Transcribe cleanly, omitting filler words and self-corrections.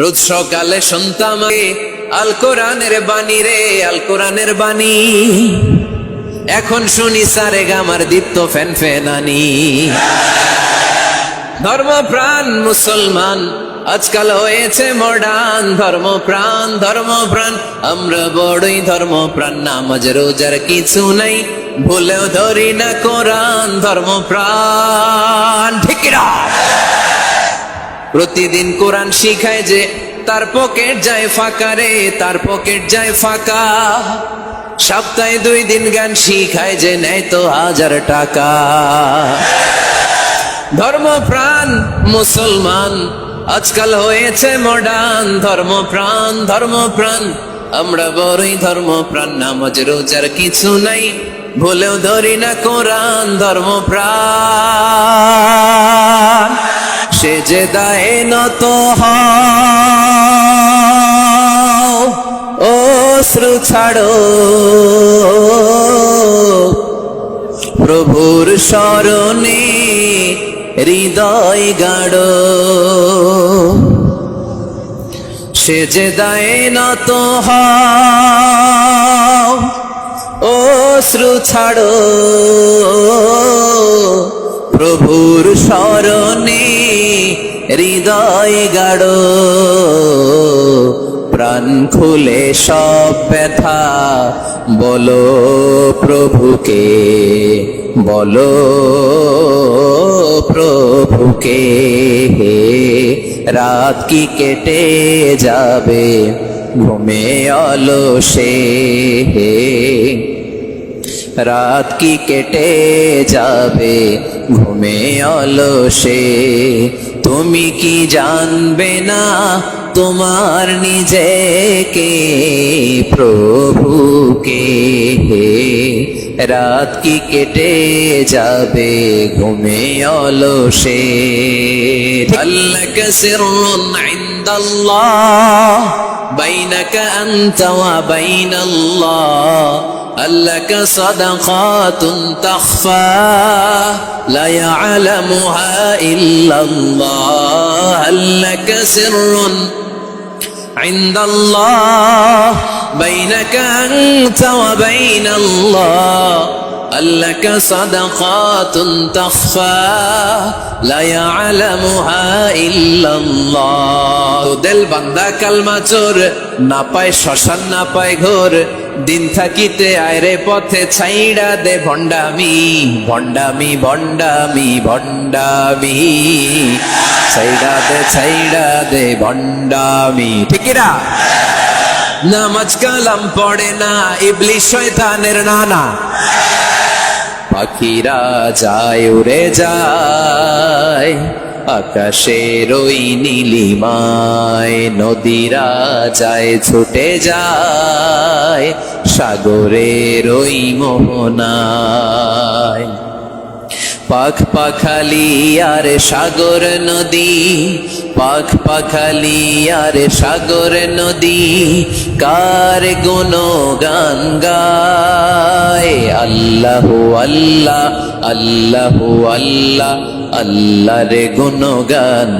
রোজ সকালে শুনতাম আল কোরআনের বাণী রে, আল কোরআনের বাণী। এখন শুনি সারে গামার দীপ্ত ফ্যান ফ্যানানি। ধর্মপ্রাণ মুসলমান আজকাল হয়েছে মডার্ন। ধর্মপ্রাণ ধর্মপ্রাণ আমরা বড়ই ধর্মপ্রাণ। নামাজ রোজার কিছু নাই, ভুলেও ধরি না কোরআন। ধর্মপ্রাণ ঠিক না? প্রতিদিন কোরআন শিখায় যে তার পকেট যায় ফাঁকা রে, তার পকেট যায় ফাঁকা। সপ্তাহে 2 দিন গান শিখায় যে নেয় তো 1000 টাকা। ধর্মপ্রাণ মুসলমান আজকাল হয়েছে মডার্ন। ধর্মপ্রাণ ধর্মপ্রাণ আমরা বড়ই ধর্মপ্রাণ। নামাজ রোজার কিছু নাই, ভুলেও ধরি না কোরআন। ধর্মপ্রাণ সে যে দায়ে নত হও, অশ্রু ছাড়ো প্রভুর শরণে হৃদয় গাড়ো। সে যে দায়ে নত হও, অশ্রু ছাড়ো প্রভুর শরণে হৃদয় গাড়ো। প্রাণ খুলে সব ব্যথা বলো প্রভুকে, বলো প্রভুকে। রাত কি কেটে যাবে ঘুমে অলসে, রাত কি কেটে যাবে ঘুমে অলসে। তুমি কি জানবে না তোমার নিজেকে প্রভুকে? রাত কি কেটে যাবে ঘুমে অলসে। আল্লাকা সিররুন ইনদাল্লাহ বাইনাকা আনতা ওয়া বাইনাল্লাহ। আল্লাকা সাদাকাতুন তাখফা লা ইয়ালামুহা ইল্লাল্লাহ। আল্লাকা সিররুন ইনদাল্লাহ বাইনাকা আনতা ওয়া বাইনাল্লাহ। আল্লাকা সাদাকাতুন তাখফা লা ইয়ালামুহা ইল্লাল্লাহ। দিল বান্দা কালমা চোর, না পায় শ্মশান না পায় ঘোর। দিন থাকিতে আয়রে পথে ছাইড়া দে ভণ্ডামি, ভণ্ডামি ভণ্ডামি ভণ্ডামি। ছাইড়া দে ভণ্ডামি। ঠিক না? নামাজ কালাম পড়ে না ইবলিস শয়তানের নানা। পাখিরা যায় উড়ে যায় আকাশের ওই নীলিমায়। নদীরা যায় ছুটে যায় সাগরের ওই মোহনায়। পাখ পাখালি আর সাগর নদী, পাখ পাখালি আর সাগর নদী। কার গুণগান গায় আল্লাহ আল্লাহ আল্লাহ আল্লাহ। আল্লাহর গুণগান